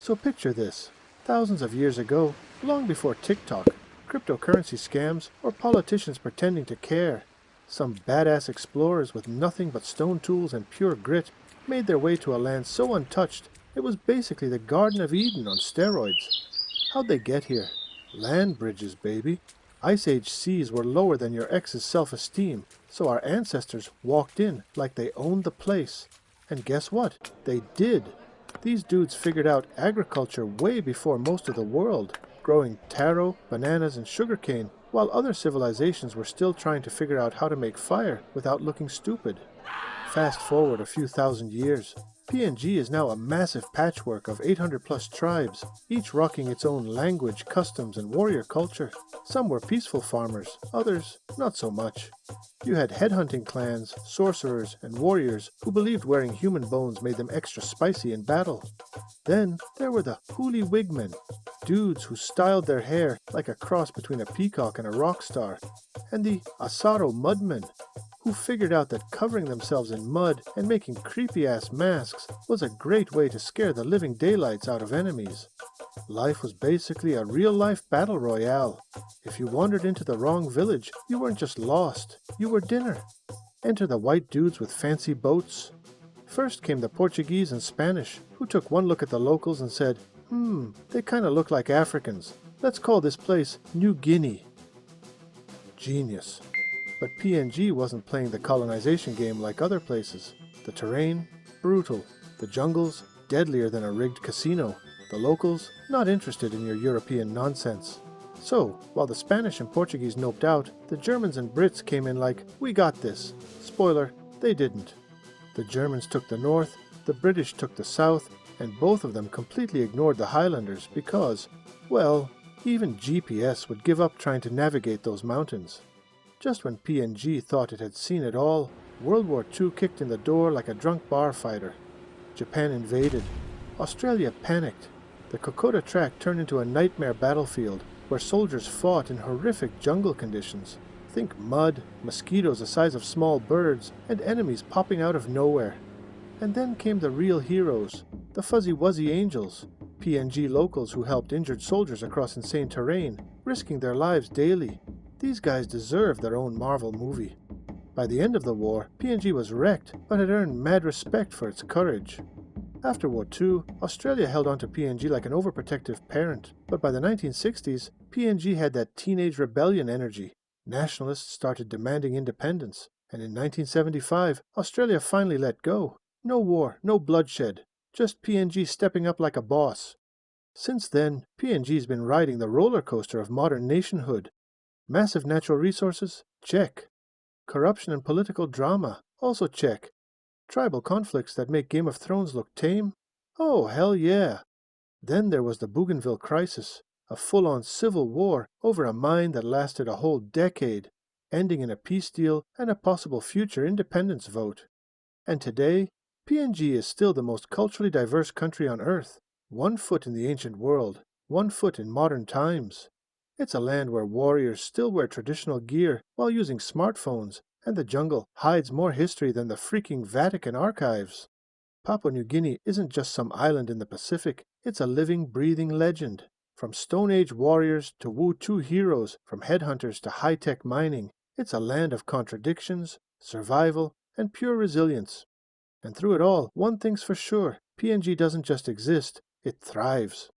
So picture this. Thousands of years ago, long before TikTok, cryptocurrency scams, or politicians pretending to care, some badass explorers with nothing but stone tools and pure grit made their way to a land so untouched it was basically the Garden of Eden on steroids. How'd they get here? Land bridges, baby. Ice Age seas were lower than your ex's self-esteem, so our ancestors walked in like they owned the place. And guess what? They did. These dudes figured out agriculture way before most of the world, growing taro, bananas, and sugarcane, while other civilizations were still trying to figure out how to make fire without looking stupid. Fast forward a few thousand years. PNG is now a massive patchwork of 800 plus tribes, each rocking its own language, customs, and warrior culture. Some were peaceful farmers, others not so much. You had headhunting clans, sorcerers, and warriors who believed wearing human bones made them extra spicy in battle. Then there were the Huli Wigmen, dudes who styled their hair like a cross between a peacock and a rock star, and the Asaro Mudmen, who figured out that covering themselves in mud and making creepy-ass masks was a great way to scare the living daylights out of enemies. Life was basically a real-life battle royale. If you wandered into the wrong village, you weren't just lost, you were dinner. Enter the white dudes with fancy boats. First came the Portuguese and Spanish, who took one look at the locals and said, they kinda look like Africans. Let's call this place New Guinea. Genius. But PNG wasn't playing the colonization game like other places. The terrain, brutal. The jungles, deadlier than a rigged casino. The locals, not interested in your European nonsense. So, while the Spanish and Portuguese noped out, the Germans and Brits came in like, we got this. Spoiler, they didn't. The Germans took the north, the British took the south, and both of them completely ignored the Highlanders because, well, even GPS would give up trying to navigate those mountains. Just when PNG thought it had seen it all, World War II kicked in the door like a drunk bar fighter. Japan invaded. Australia panicked. The Kokoda track turned into a nightmare battlefield where soldiers fought in horrific jungle conditions. Think mud, mosquitoes the size of small birds, and enemies popping out of nowhere. And then came the real heroes, the fuzzy-wuzzy angels, PNG locals who helped injured soldiers across insane terrain, risking their lives daily. These guys deserve their own Marvel movie. By the end of the war, PNG was wrecked, but had earned mad respect for its courage. After War II, Australia held on to PNG like an overprotective parent, but by the 1960s, PNG had that teenage rebellion energy. Nationalists started demanding independence, and in 1975, Australia finally let go. No war, no bloodshed, just PNG stepping up like a boss. Since then, PNG's been riding the roller coaster of modern nationhood. Massive natural resources? Check. Corruption and political drama? Also check. Tribal conflicts that make Game of Thrones look tame? Oh, hell yeah. Then there was the Bougainville Crisis, a full-on civil war over a mine that lasted a whole decade, ending in a peace deal and a possible future independence vote. And today, PNG is still the most culturally diverse country on Earth. 1 foot in the ancient world, 1 foot in modern times. It's a land where warriors still wear traditional gear while using smartphones, and the jungle hides more history than the freaking Vatican archives. Papua New Guinea isn't just some island in the Pacific, it's a living, breathing legend. From Stone Age warriors to Wu-Tu heroes, from headhunters to high-tech mining, it's a land of contradictions, survival, and pure resilience. And through it all, one thing's for sure, PNG doesn't just exist, it thrives.